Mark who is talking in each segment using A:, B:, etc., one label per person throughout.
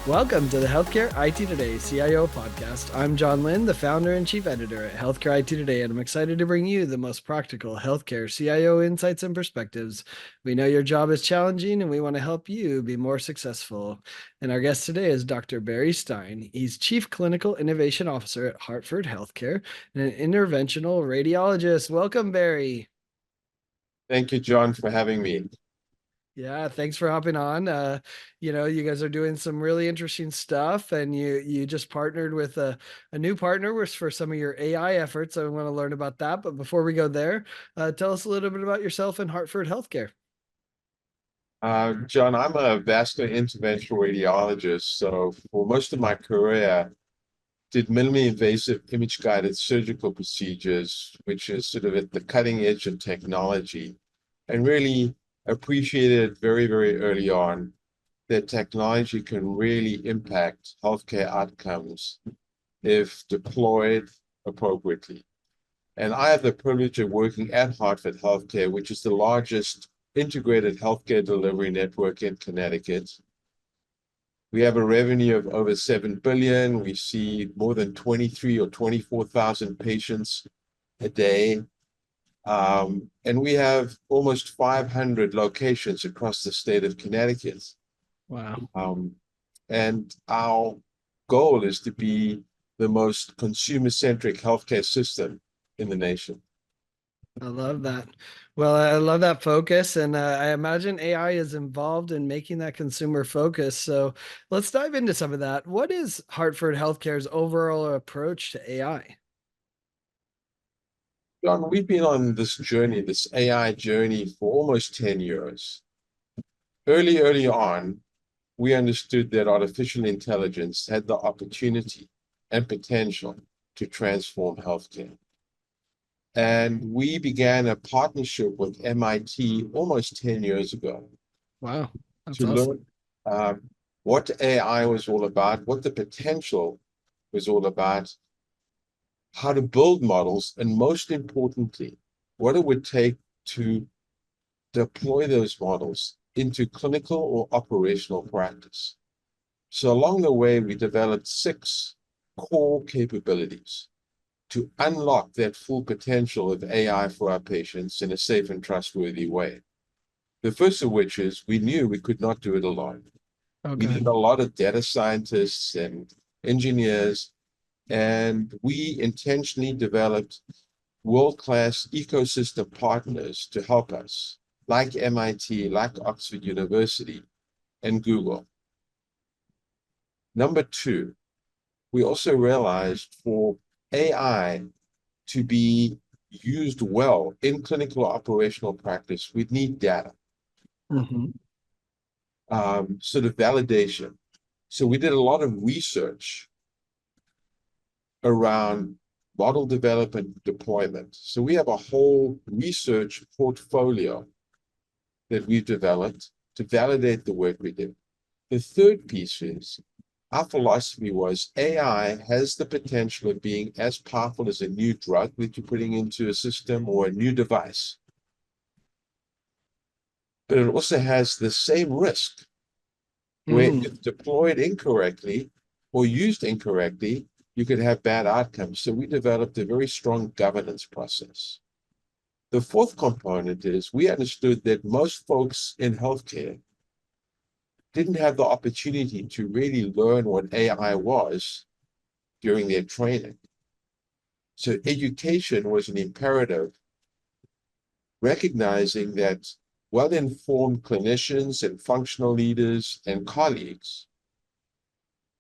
A: Welcome to the Healthcare IT Today CIO podcast. I'm John Lynn, the founder and chief editor at Healthcare IT Today, and I'm excited to bring you the most practical healthcare CIO insights and perspectives. We know your job is challenging, and we want to help you be more successful. And our guest today is Dr. Barry Stein. He's Chief Clinical Innovation Officer at Hartford HealthCare and an interventional radiologist. Welcome, Barry.
B: Thank you, John, for having me.
A: Yeah, thanks for hopping on. You guys are doing some really interesting stuff, and you just partnered with a new partner for some of your AI efforts. I want to learn about that. But before we go there, tell us a little bit about yourself and Hartford Healthcare.
B: John, I'm a vascular interventional radiologist. So for most of my career, did minimally invasive image-guided surgical procedures, which is sort of at the cutting edge of technology, and really appreciated very, very early on that technology can really impact healthcare outcomes if deployed appropriately. And I have the privilege of working at Hartford HealthCare, which is the largest integrated healthcare delivery network in Connecticut. We have a revenue of over 7 billion. We see more than 23 or 24,000 patients a day. And we have almost 500 locations across the state of Connecticut.
A: Wow.
B: And our goal is to be the most consumer-centric healthcare system in the nation.
A: I love that. Well, I love that focus, and I imagine AI is involved in making that consumer focus. So let's dive into some of that. What is Hartford Healthcare's overall approach to AI?
B: John, we've been on this journey, this AI journey, for almost 10 years. Early on, we understood that artificial intelligence had the opportunity and potential to transform healthcare. And we began a partnership with MIT almost 10 years ago
A: Wow, that's
B: to
A: awesome.
B: learn what AI was all about, what the potential was all about, how to build models, and most importantly, what it would take to deploy those models into clinical or operational practice. So along the way, we developed 6 core capabilities to unlock that full potential of AI for our patients in a safe and trustworthy way. The first of which is we knew we could not do it alone. We
A: Okay.
B: need a lot of data scientists and engineers, and we intentionally developed world-class ecosystem partners to help us, like MIT, like Oxford University, and Google. Number 2, we also realized for AI to be used well in clinical operational practice, we'd need data,
A: Hmm.
B: sort of validation. So we did a lot of research around model development deployment. So we have a whole research portfolio that we've developed to validate the work we did. The third piece is our philosophy was AI has the potential of being as powerful as a new drug that you're putting into a system or a new device. But it also has the same risk where
A: Mm.
B: if deployed incorrectly or used incorrectly, you could have bad outcomes. So we developed a very strong governance process. The fourth component is we understood that most folks in healthcare didn't have the opportunity to really learn what AI was during their training. So education was an imperative, recognizing that well-informed clinicians and functional leaders and colleagues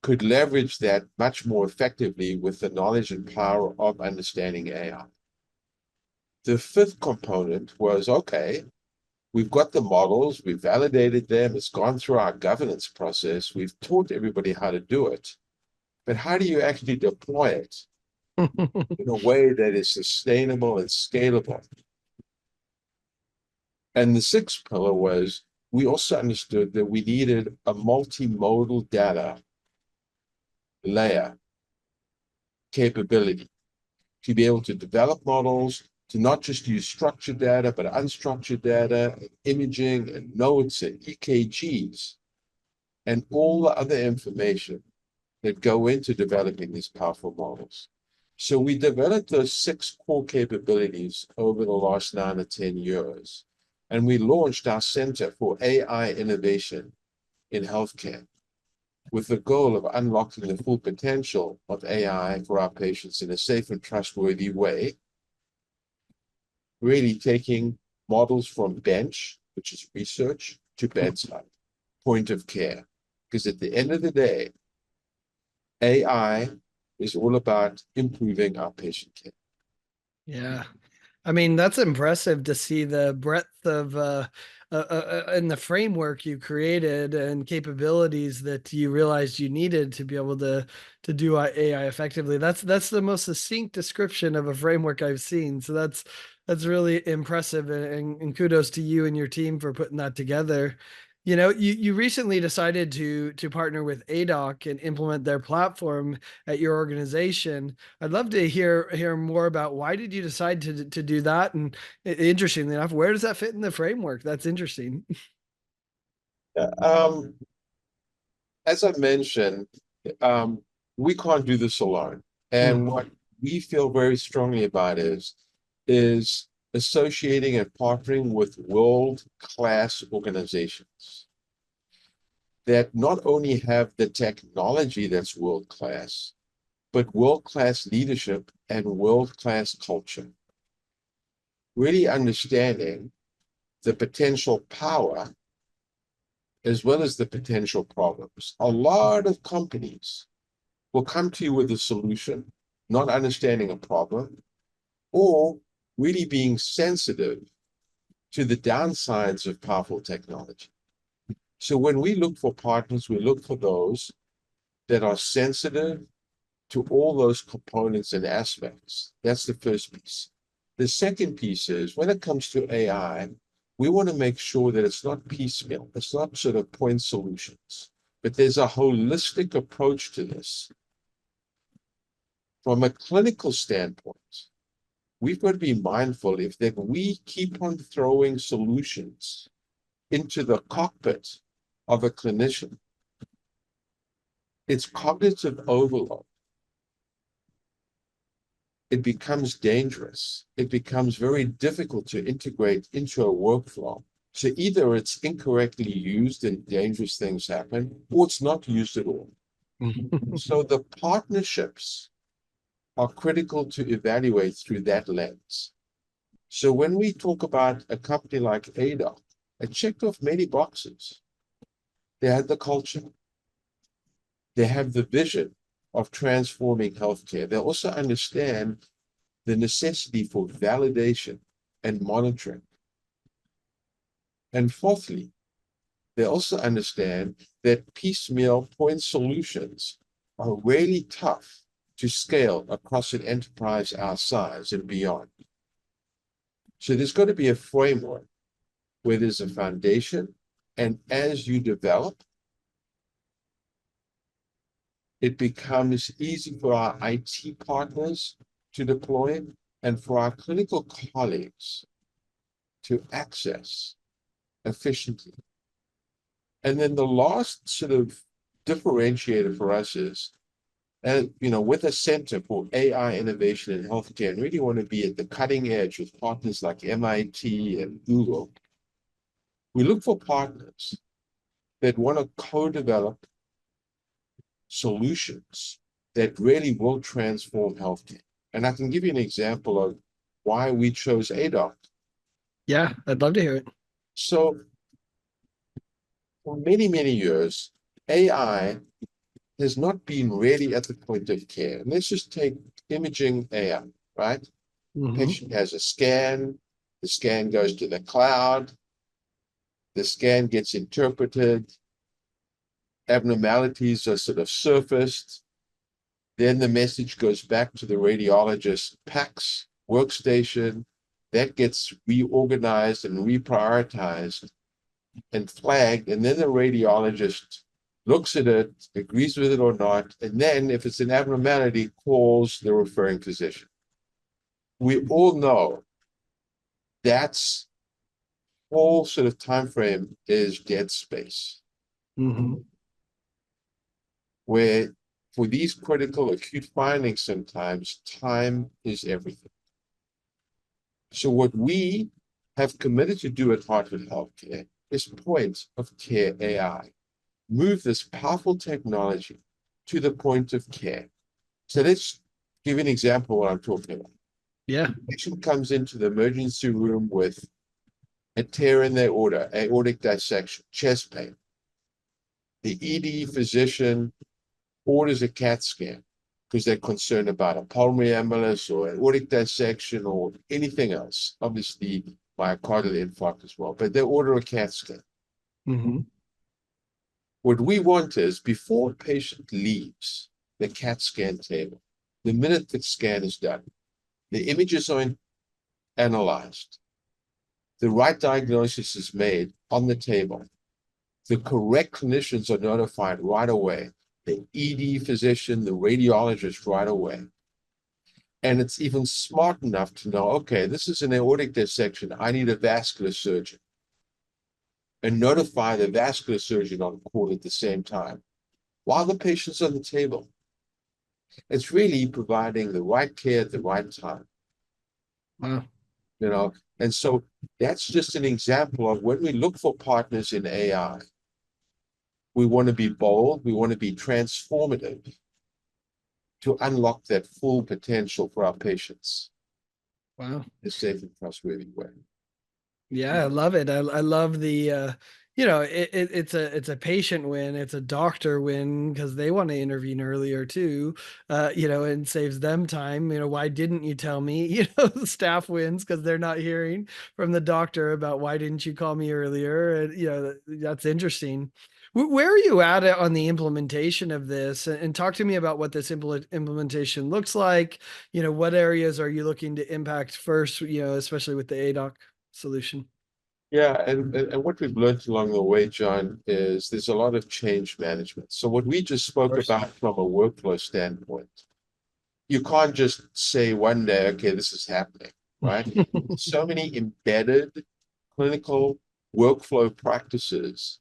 B: could leverage that much more effectively with the knowledge and power of understanding AI. The fifth component was, okay, we've got the models, we've validated them, it's gone through our governance process, we've taught everybody how to do it, but how do you actually deploy it in a way that is sustainable and scalable? And the sixth pillar was we also understood that we needed a multimodal data layer capability to be able to develop models, to not just use structured data, but unstructured data, and imaging and notes and EKGs and all the other information that go into developing these powerful models. So we developed those 6 core capabilities over the last 9 or 10 years, and we launched our Center for AI Innovation in Healthcare with the goal of unlocking the full potential of AI for our patients in a safe and trustworthy way, really taking models from bench, which is research, to bedside, point of care. Because at the end of the day, AI is all about improving our patient care.
A: Yeah. I mean, that's impressive to see the breadth of and the framework you created and capabilities that you realized you needed to be able to do AI effectively. That's the most succinct description of a framework I've seen. So that's really impressive, and kudos to you and your team for putting that together. You recently decided to partner with Aidoc and implement their platform at your organization. I'd love to hear more about why did you decide to do that, and interestingly enough, where does that fit in the framework? That's interesting.
B: Yeah, as I mentioned, um, we can't do this alone. And
A: Mhm.
B: what we feel very strongly about is associating and partnering with world-class organizations that not only have the technology that's world-class, but world-class leadership and world-class culture. Really understanding the potential power as well as the potential problems. A lot of companies will come to you with a solution, not understanding a problem, or really being sensitive to the downsides of powerful technology. So when we look for partners, we look for those that are sensitive to all those components and aspects. That's the first piece. The second piece is when it comes to AI, we want to make sure that it's not piecemeal, it's not sort of point solutions, but there's a holistic approach to this. From a clinical standpoint, we've got to be mindful if that we keep on throwing solutions into the cockpit of a clinician, it's cognitive overload. It becomes dangerous. It becomes very difficult to integrate into a workflow. So either it's incorrectly used and dangerous things happen, or it's not used at all. So the partnerships are critical to evaluate through that lens. So when we talk about a company like Aidoc, it checked off many boxes. They had the culture, they have the vision of transforming healthcare. They also understand the necessity for validation and monitoring. And fourthly, they also understand that piecemeal point solutions are really tough to scale across an enterprise our size and beyond. So there's got to be a framework where there's a foundation, and as you develop, it becomes easy for our IT partners to deploy and for our clinical colleagues to access efficiently. And then the last sort of differentiator for us is, with a center for AI innovation in healthcare, and really want to be at the cutting edge with partners like MIT and Google. We look for partners that want to co-develop solutions that really will transform healthcare. And I can give you an example of why we chose Aidoc.
A: Yeah, I'd love to hear it.
B: So for many, many years, AI has not been really at the point of care. And let's just take imaging AI, right?
A: Hmm.
B: Patient has a scan, the scan goes to the cloud, the scan gets interpreted, abnormalities are sort of surfaced, then the message goes back to the radiologist PACS workstation, that gets reorganized and reprioritized and flagged, and then the radiologist looks at it, agrees with it or not, and then if it's an abnormality, calls the referring physician. We all know that's whole sort of time frame is dead space.
A: Hmm.
B: where for these critical acute findings, sometimes time is everything. So what we have committed to do at Hartford HealthCare is point of care AI, move this powerful technology to the point of care. So let's give an example of what I'm talking about.
A: Yeah.
B: The patient comes into the emergency room with a tear in their aorta, aortic dissection, chest pain. The ED physician orders a CAT scan because they're concerned about a pulmonary embolus or aortic dissection or anything else. Obviously, myocardial infarct as well, but they order a CAT scan.
A: Mm-hmm.
B: What we want is before a patient leaves the CAT scan table, the minute the scan is done, the images are analyzed, the right diagnosis is made on the table, the correct clinicians are notified right away, the ED physician, the radiologist right away. And it's even smart enough to know, okay, this is an aortic dissection. I need a vascular surgeon. And notify the vascular surgeon on call at the same time while the patient's on the table. It's really providing the right care at the right time.
A: Wow.
B: And so that's just an example of when we look for partners in AI, we want to be bold, we want to be transformative to unlock that full potential for our patients
A: Wow.
B: in a safe and trustworthy way.
A: Yeah, I love it. I love the it's a patient win, it's a doctor win because they want to intervene earlier too, and saves them time. Why didn't you tell me? The staff wins because they're not hearing from the doctor about why didn't you call me earlier? And that's interesting. Where are you at on the implementation of this? And talk to me about what this implementation looks like. What areas are you looking to impact first, especially with the Aidoc solution?
B: Yeah, and what we've learned along the way, John, is there's a lot of change management. So what we just
A: Of
B: spoke
A: course.
B: about from a workflow standpoint, you can't just say one day, okay, this is happening, right? So many embedded clinical workflow practices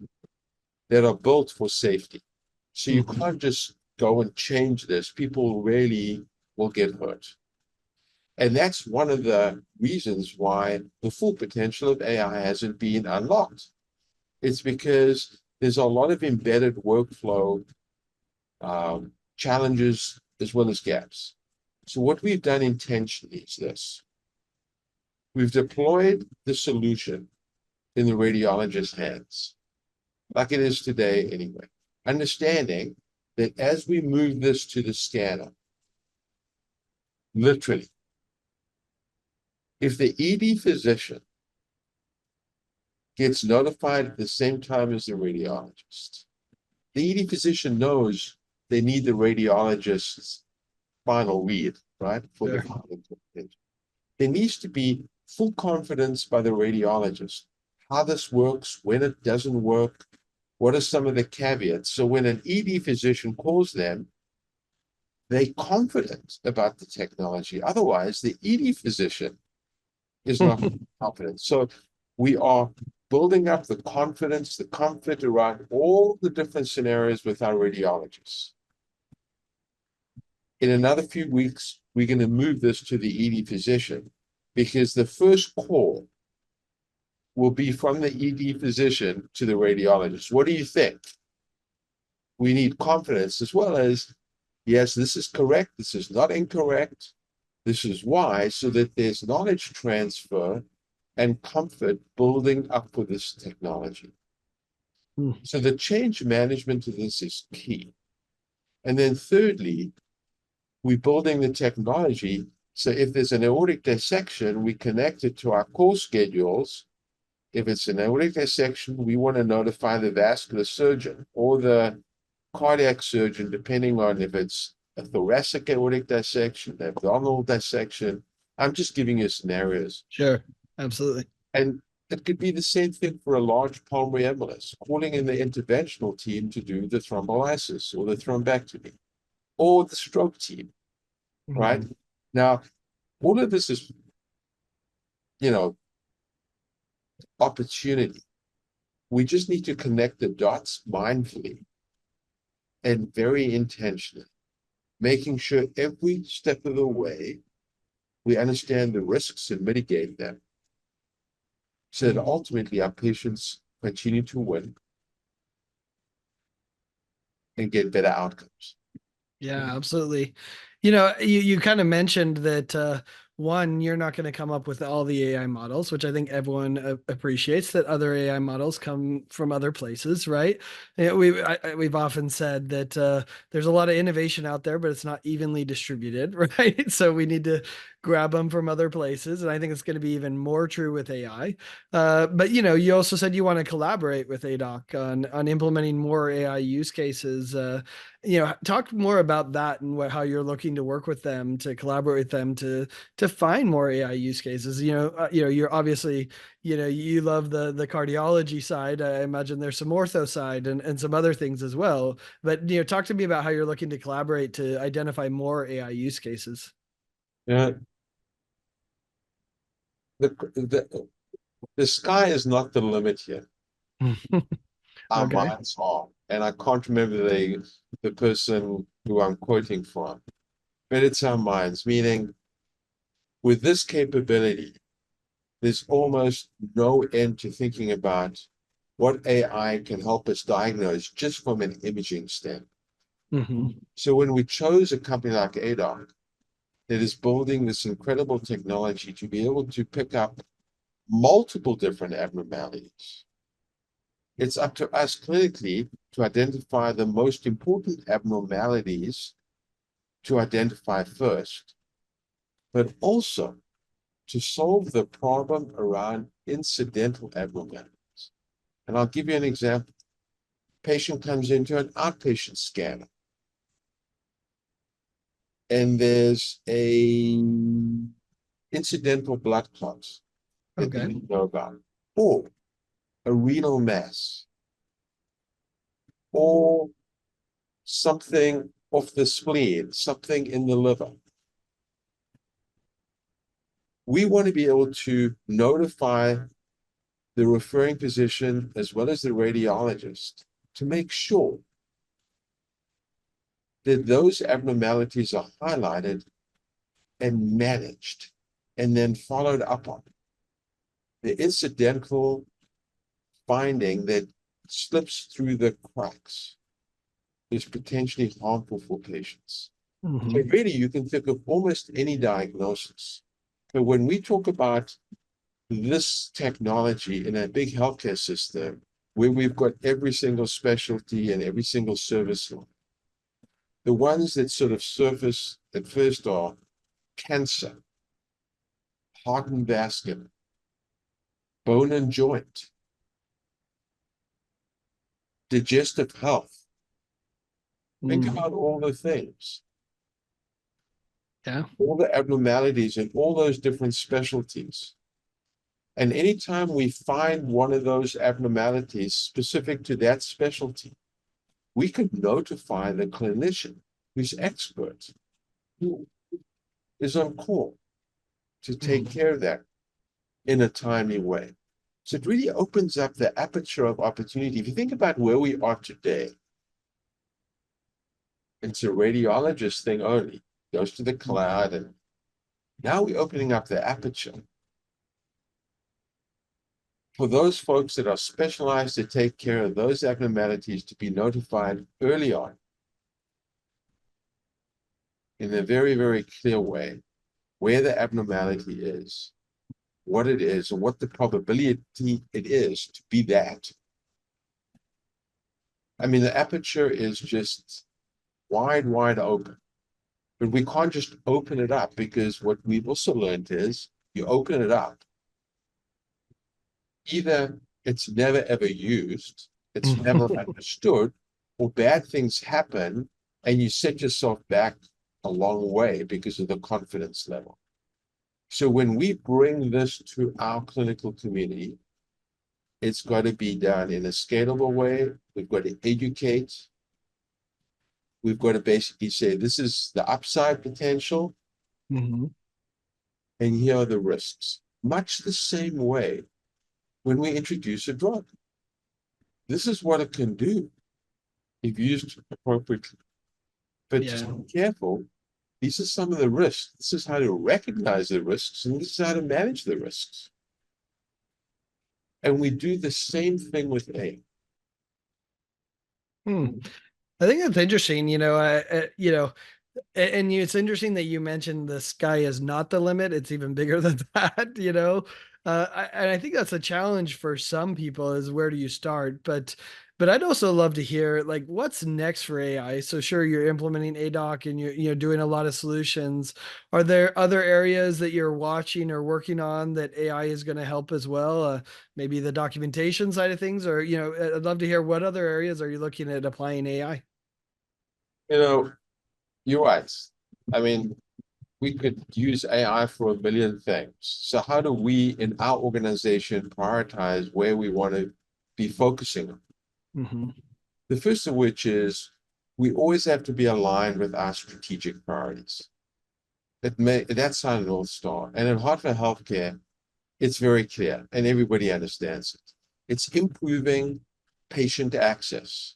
B: that are built for safety. So you
A: Mhm.
B: can't just go and change this. People really will get hurt. And that's one of the reasons why the full potential of AI hasn't been unlocked. It's because there's a lot of embedded workflow challenges as well as gaps. So what we've done intentionally is this. We've deployed the solution in the radiologist's hands, like it is today anyway, understanding that as we move this to the scanner, literally, if the ED physician gets notified at the same time as the radiologist, the ED physician knows they need the radiologist's final read, right, for the
A: Sure.
B: final interpretation. There needs to be full confidence by the radiologist how this works, when it doesn't work, what are some of the caveats. So when an ED physician calls them, they're confident about the technology. Otherwise, the ED physician is not confident. So we are building up the confidence, the comfort around all the different scenarios with our radiologists. In another few weeks, we're going to move this to the ED physician because the first call will be from the ED physician to the radiologist. What do you think? We need confidence as well as, yes, this is correct, this is not incorrect, this is why, so that there's knowledge transfer and comfort building up for this technology.
A: Hmm.
B: So the change management of this is key. And then thirdly, we're building the technology. So if there's an aortic dissection, we connect it to our call schedules. If it's an aortic dissection, we want to notify the vascular surgeon or the cardiac surgeon, depending on if it's a thoracic aortic dissection, abdominal dissection. I'm just giving you scenarios.
A: Sure. Absolutely.
B: And it could be the same thing for a large pulmonary embolus, calling in the interventional team to do the thrombolysis or the thrombectomy or the stroke team, right?
A: Mhm.
B: Now, all of this is, you know, opportunity. We just need to connect the dots mindfully and very intentionally, making sure every step of the way we understand the risks and mitigate them so that ultimately our patients continue to win and get better outcomes.
A: Yeah, absolutely. You kind of mentioned that one, you're not going to come up with all the AI models, which I think everyone appreciates that other AI models come from other places, right? We've often said that there's a lot of innovation out there, but it's not evenly distributed, right? So we need to grab them from other places, and I think it's going to be even more true with AI. But you also said you want to collaborate with Aidoc on implementing more AI use cases. Talk more about that and how you're looking to work with them to collaborate with them to find more AI use cases. You're obviously, you love the cardiology side. I imagine there's some ortho side and some other things as well. But talk to me about how you're looking to collaborate to identify more AI use cases.
B: Yeah, the the sky is not the limit here. Our
A: Okay.
B: minds are, and I can't remember the person who I'm quoting from, but it's our minds. Meaning, with this capability, there's almost no end to thinking about what AI can help us diagnose just from an imaging standpoint.
A: Hmm.
B: So when we chose a company like Aidoc that is building this incredible technology to be able to pick up multiple different abnormalities, it's up to us clinically to identify the most important abnormalities to identify first, but also to solve the problem around incidental abnormalities. And I'll give you an example. Patient comes into an outpatient scanner, and there's a incidental blood clots that they
A: Okay.
B: didn't know about, or a renal mass, or something off the spleen, something in the liver. We want to be able to notify the referring physician as well as the radiologist to make sure that those abnormalities are highlighted and managed and then followed up on. The incidental finding that slips through the cracks is potentially harmful for patients. So
A: Hmm.
B: really, you can think of almost any diagnosis. But when we talk about this technology in a big healthcare system, where we've got every single specialty and every single service line, the ones that sort of surface at first are cancer, heart and vascular, bone and joint, digestive health. Think
A: Mm.
B: about all the things,
A: Yeah.
B: all the abnormalities in all those different specialties. And anytime we find one of those abnormalities specific to that specialty, we could notify the clinician who's expert, who is on call to take
A: Mhm.
B: care of that in a timely way. So it really opens up the aperture of opportunity. If you think about where we are today, it's a radiologist thing only, goes to the cloud, and now we're opening up the aperture for those folks that are specialized to take care of those abnormalities to be notified early on in a very, very clear way where the abnormality is, what it is, and what the probability it is to be that. I mean, the aperture is just wide, wide open. But we can't just open it up, because what we've also learned is you open it up, either it's never ever used, it's never understood, or bad things happen and you set yourself back a long way because of the confidence level. So when we bring this to our clinical community, it's got to be done in a scalable way. We've got to educate. We've got to basically say, this is the upside potential,
A: Hmm.
B: and here are the risks. Much the same way when we introduce a drug. This is what it can do. if used appropriately. But
A: Yeah.
B: just be careful. These are some of the risks. This is how to recognize the risks, and this is how to manage the risks. And we do the same thing with AI.
A: Hmm. I think that's interesting. It's interesting that you mentioned the sky is not the limit. It's even bigger than that, you know. And I think that's a challenge for some people is where do you start? But I'd also love to hear like what's next for AI. So sure, you're implementing Aidoc and you're doing a lot of solutions. Are there other areas that you're watching or working on that AI is going to help as well? Maybe the documentation side of things, or I'd love to hear what other areas are you looking at applying AI?
B: You know, you're right. I mean, we could use AI for a million things. So how do we in our organization prioritize where we want to be focusing on?
A: Hmm.
B: The first of which is we always have to be aligned with our strategic priorities. That's our North Star. And in Hartford HealthCare, it's very clear and everybody understands it. It's improving patient access.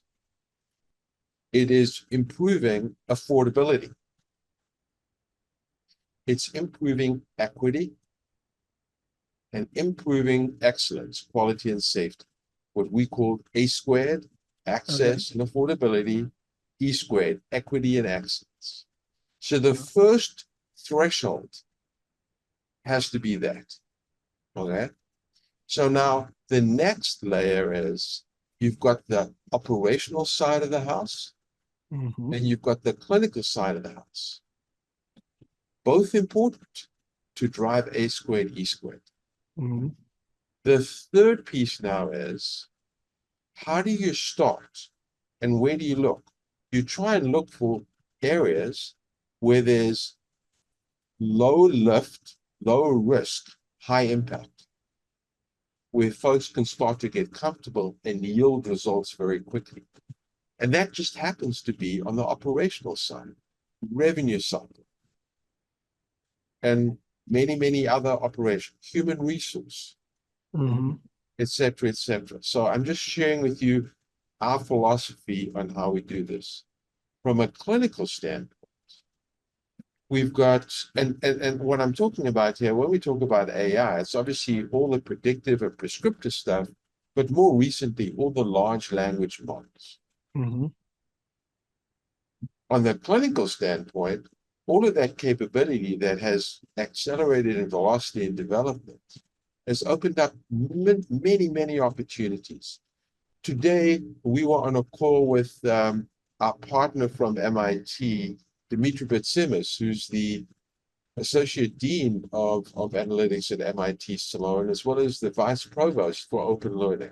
B: It is improving affordability. It's improving equity and improving excellence, quality, and safety. What we call A squared,
A: Okay.
B: access and affordability, E squared, equity and excellence. So the first threshold has to be that. Okay. So now the next layer is you've got the operational side of the house
A: Hmm.
B: and you've got the clinical side of the house. Both important to drive A squared, E squared.
A: Hmm.
B: The third piece now is how do you start and where do you look? You try and look for areas where there's low lift, low risk, high impact, where folks can start to get comfortable and yield results very quickly. And that just happens to be on the operational side, revenue side, and many, many other operations, human resource,
A: Hmm.
B: et cetera, et cetera. So I'm just sharing with you our philosophy on how we do this. From a clinical standpoint, we've got, and what I'm talking about here, when we talk about AI, it's obviously all the predictive and prescriptive stuff, but more recently, all the large language models.
A: Hmm.
B: On the clinical standpoint, all of that capability that has accelerated in velocity and development has opened up many, many opportunities. Today, we were on a call with our partner from MIT, Dimitri Betsimis, who's the Associate Dean of Analytics at MIT Sloan, as well as the Vice Provost for Open Learning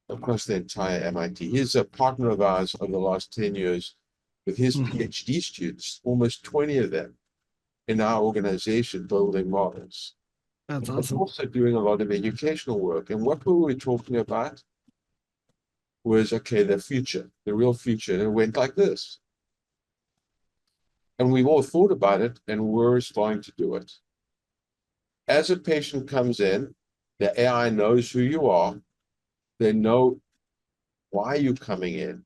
B: across the entire MIT. He's a partner of ours over the last 10 years with his
A: Hmm.
B: PhD students, almost 20 of them in our organization building models.
A: That's
B: But
A: awesome.
B: also doing a lot of educational work. And what were we talking about was, okay, the future, the real future. And it went like this. And we've all thought about it and we're starting to do it. As a patient comes in, the AI knows who you are. They know why you're coming in.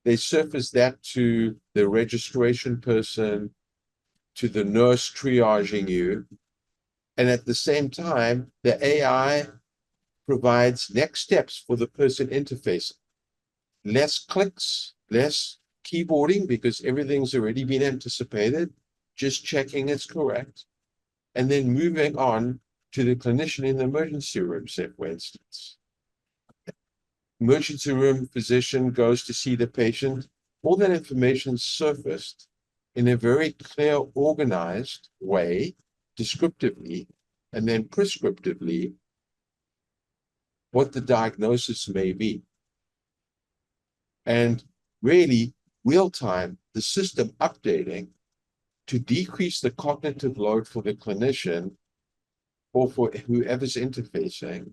B: They surface that to the registration person, to the nurse triaging you. And at the same time, the AI provides next steps for the person interfacing. Less clicks, less keyboarding because everything's already been anticipated, just checking it's correct. And then moving on to the clinician in the emergency room, say, for instance. Emergency room physician goes to see the patient. All that information surfaced in a very clear, organized way, descriptively, and then prescriptively, what the diagnosis may be. And really, real time, the system updating to decrease the cognitive load for the clinician or for whoever's interfacing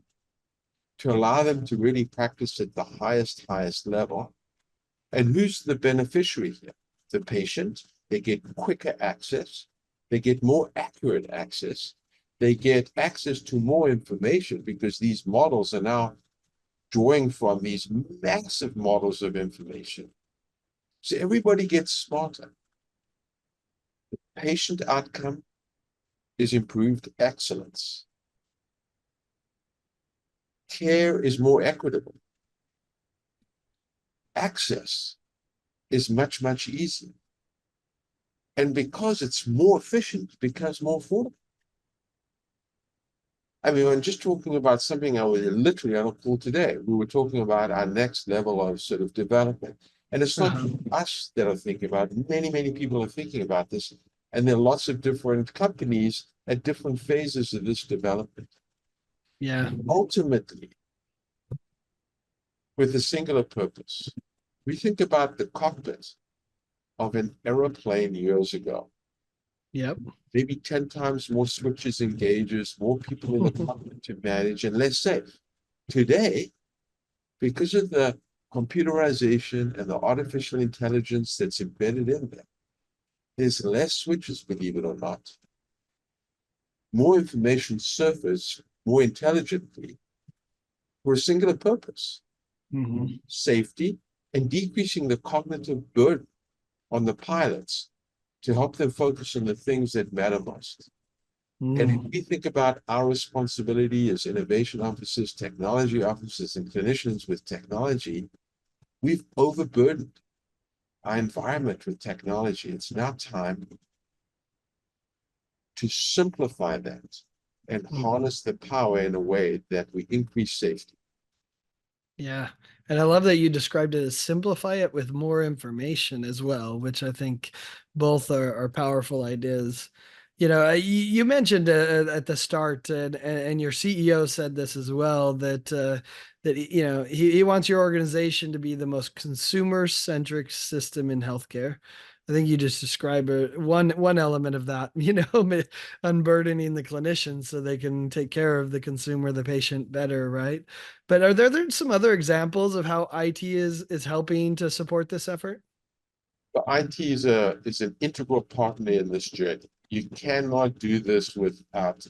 B: to allow them to really practice at the highest level. And who's the beneficiary here? The patient. They get quicker access. They get more accurate access. They get access to more information because these models are now drawing from these massive models of information. So everybody gets smarter. Patient outcome is improved excellence. Care is more equitable. Access is much, much easier. And because it's more efficient, it becomes more affordable. I mean, I'm just talking about something I was literally on a call today. We were talking about our next level of sort of development. And it's not us that are thinking about it. Many, many people are thinking about this. And there are lots of different companies at different phases of this development.
A: Yeah.
B: Ultimately, with a singular purpose, we think about the cockpit of an aeroplane years ago.
A: Yep.
B: Maybe 10 times more switches and gauges, more people in the cockpit to manage, and less safe. Today, because of the computerization and the artificial intelligence that's embedded in there, there's less switches, believe it or not. More information surface more intelligently for a singular purpose, safety, and decreasing the cognitive burden on the pilots to help them focus on the things that matter most. And if we think about our responsibility as innovation officers, technology officers, and clinicians with technology, we've overburdened our environment with technology. It's now time to simplify that and harness the power in a way that we increase safety.
A: Yeah. And I love that you described it as simplify it with more information as well, which I think both are powerful ideas. You mentioned at the start, and your CEO said this as well, that he wants your organization to be the most consumer-centric system in healthcare. I think you just described one element of that, unburdening the clinicians so they can take care of the consumer, the patient better, right? But are there some other examples of how IT is helping to support this effort?
B: But IT is an integral partner in this journey. You cannot do this without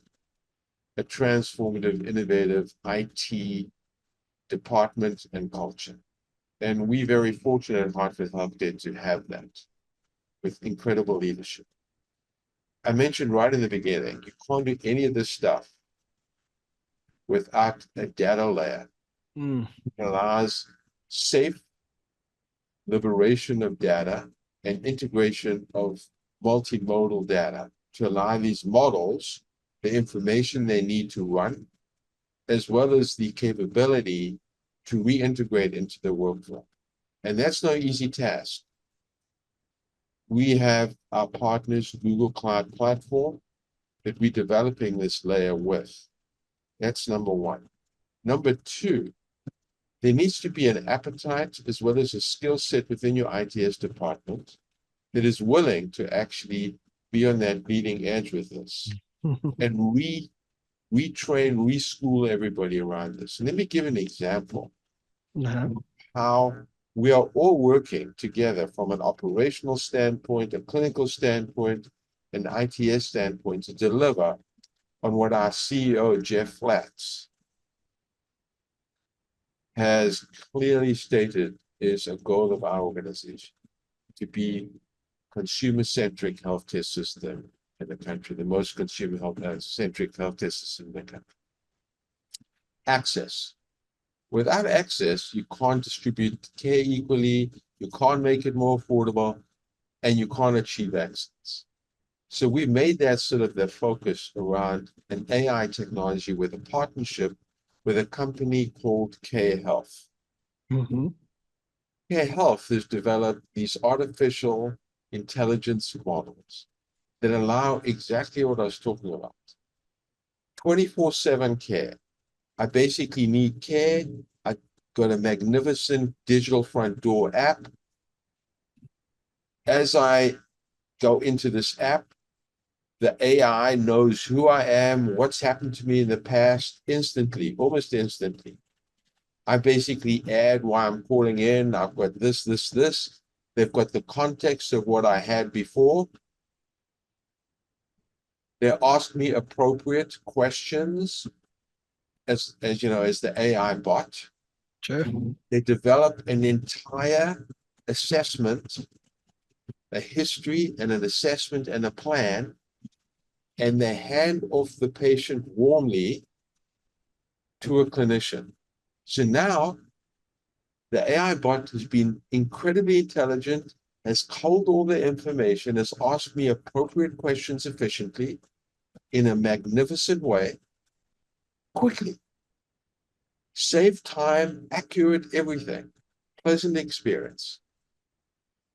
B: a transformative, innovative IT department and culture. And we're very fortunate at Hartford HealthCare to have that with incredible leadership. I mentioned right in the beginning, you can't do any of this stuff without a data layer. It allows safe liberation of data and integration of multimodal data to allow these models the information they need to run, as well as the capability to reintegrate into the workflow. And that's no easy task. We have our partners, Google Cloud Platform, that we're developing this layer with. That's number one. Number two, there needs to be an appetite as well as a skill set within your ITS department that is willing to actually be on that leading edge with this. And retrain, reschool everybody around this. And let me give an example how we are all working together from an operational standpoint, a clinical standpoint, an ITS standpoint to deliver on what our CEO, Jeff Flatz, has clearly stated is a goal of our organization to be consumer-centric healthcare system in the country, the most consumer-centric healthcare system in the country. Access. Without access, you can't distribute care equally, you can't make it more affordable, and you can't achieve excellence. So we made that sort of the focus around an AI technology with a partnership with a company called Care Health. Care Health has developed these artificial intelligence models that allow exactly what I was talking about. 24/7 care. I basically need care. I got a magnificent digital front door app. As I go into this app, the AI knows who I am, what's happened to me in the past, instantly, almost instantly. I basically add why I'm calling in. I've got this, this, this. They've got the context of what I had before. They ask me appropriate questions as the AI bot.
A: Sure.
B: They develop an entire assessment, a history and an assessment and a plan, and they hand off the patient warmly to a clinician. So now the AI bot has been incredibly intelligent, has culled all the information, has asked me appropriate questions efficiently in a magnificent way, quickly. Save time, accurate everything, pleasant experience.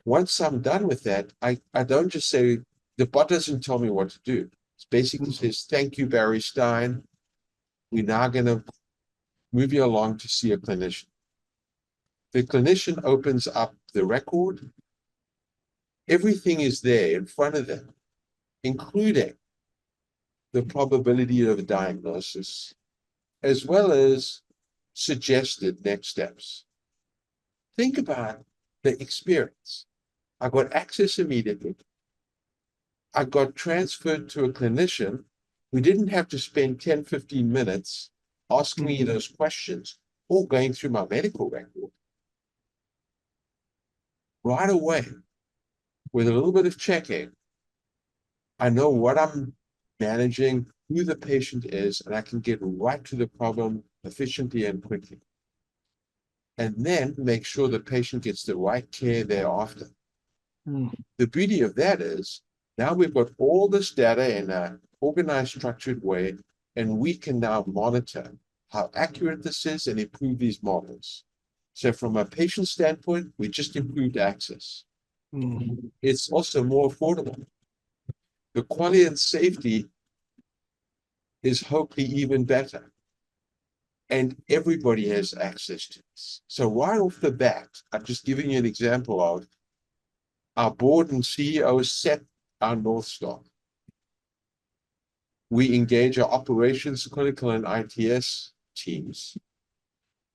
B: Once I'm done with that, I don't just say, the bot doesn't tell me what to do. It basically says, thank you, Barry Stein. We're now going to move you along to see a clinician. The clinician opens up the record. Everything is there in front of them, including the probability of a diagnosis, as well as suggested next steps. Think about the experience. I got access immediately. I got transferred to a clinician who didn't have to spend 10, 15 minutes asking me those questions or going through my medical record. Right away, with a little bit of checking, I know what I'm managing, who the patient is, and I can get right to the problem efficiently and quickly. And then make sure the patient gets the right care thereafter. The beauty of that is now we've got all this data in an organized, structured way, and we can now monitor how accurate this is and improve these models. So from a patient standpoint, we just improved access. It's also more affordable. The quality and safety is hopefully even better. And everybody has access to this. So right off the bat, I'm just giving you an example of our board and CEO set our North Star. We engage our operations, clinical, and ITS teams,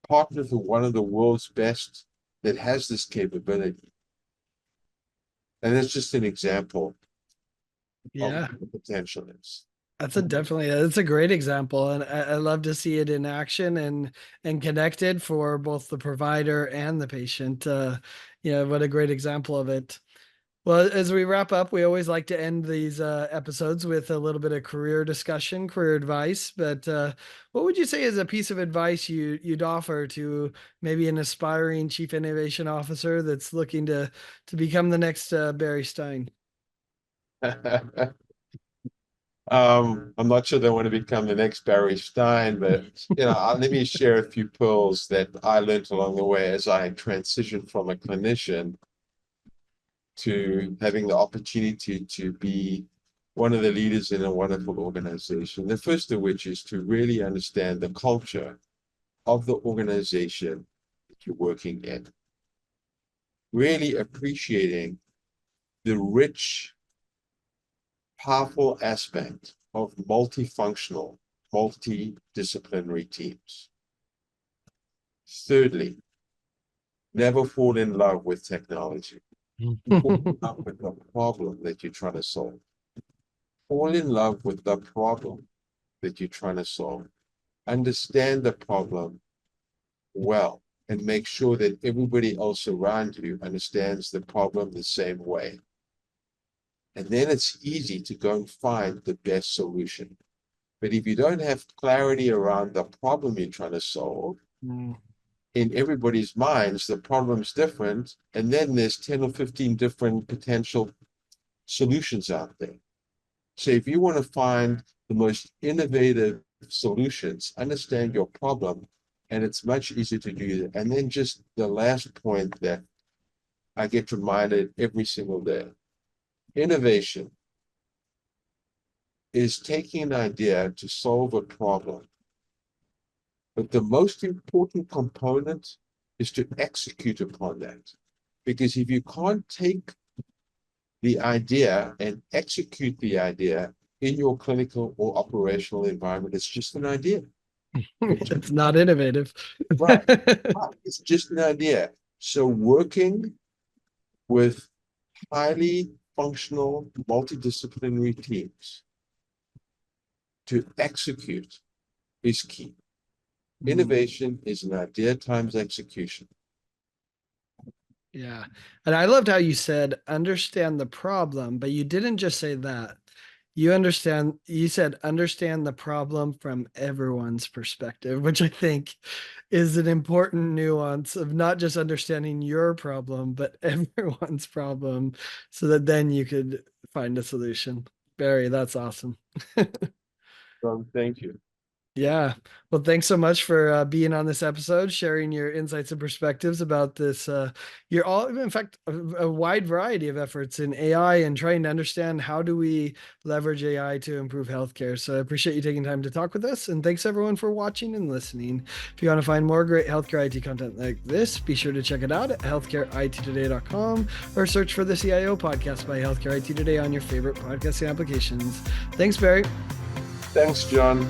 B: partner with one of the world's best that has this capability. And that's just an example of what the potential is.
A: That's a great example, and I love to see it in action and connected for both the provider and the patient. What a great example of it. Well, as we wrap up, we always like to end these episodes with a little bit of career discussion, career advice. But what would you say is a piece of advice you'd offer to maybe an aspiring chief innovation officer that's looking to become the next Barry Stein?
B: I'm not sure they want to become the next Barry Stein, but let me share a few pearls that I learned along the way as I transitioned from a clinician to having the opportunity to be one of the leaders in a wonderful organization. The first of which is to really understand the culture of the organization that you're working in. Really appreciating the rich, powerful aspect of multifunctional, multidisciplinary teams. Thirdly, never fall in love with technology. Fall in love with the problem that you're trying to solve. Fall in love with the problem that you're trying to solve. Understand the problem well and make sure that everybody else around you understands the problem the same way. And then it's easy to go and find the best solution. But if you don't have clarity around the problem you're trying to solve, in everybody's minds, the problem's different, and then there's 10 or 15 different potential solutions out there. So if you want to find the most innovative solutions, understand your problem, and it's much easier to do that. And then just the last point that I get reminded every single day. Innovation is taking an idea to solve a problem. But the most important component is to execute upon that. Because if you can't take the idea and execute the idea in your clinical or operational environment, it's just an idea.
A: It's not innovative.
B: Right. It's just an idea. So working with highly functional, multidisciplinary teams to execute is key. Innovation is an idea times execution.
A: Yeah. And I loved how you said understand the problem, but you didn't just say that. You said understand the problem from everyone's perspective, which I think is an important nuance of not just understanding your problem, but everyone's problem, so that then you could find a solution. Barry, that's awesome.
B: Thank you.
A: Yeah. Well, thanks so much for being on this episode, sharing your insights and perspectives about this. You're all, in fact, a wide variety of efforts in AI and trying to understand how do we leverage AI to improve healthcare. So I appreciate you taking time to talk with us. And thanks everyone for watching and listening. If you want to find more great healthcare IT content like this, be sure to check it out at healthcareittoday.com or search for the CIO podcast by Healthcare IT Today on your favorite podcasting applications. Thanks, Barry.
B: Thanks, John.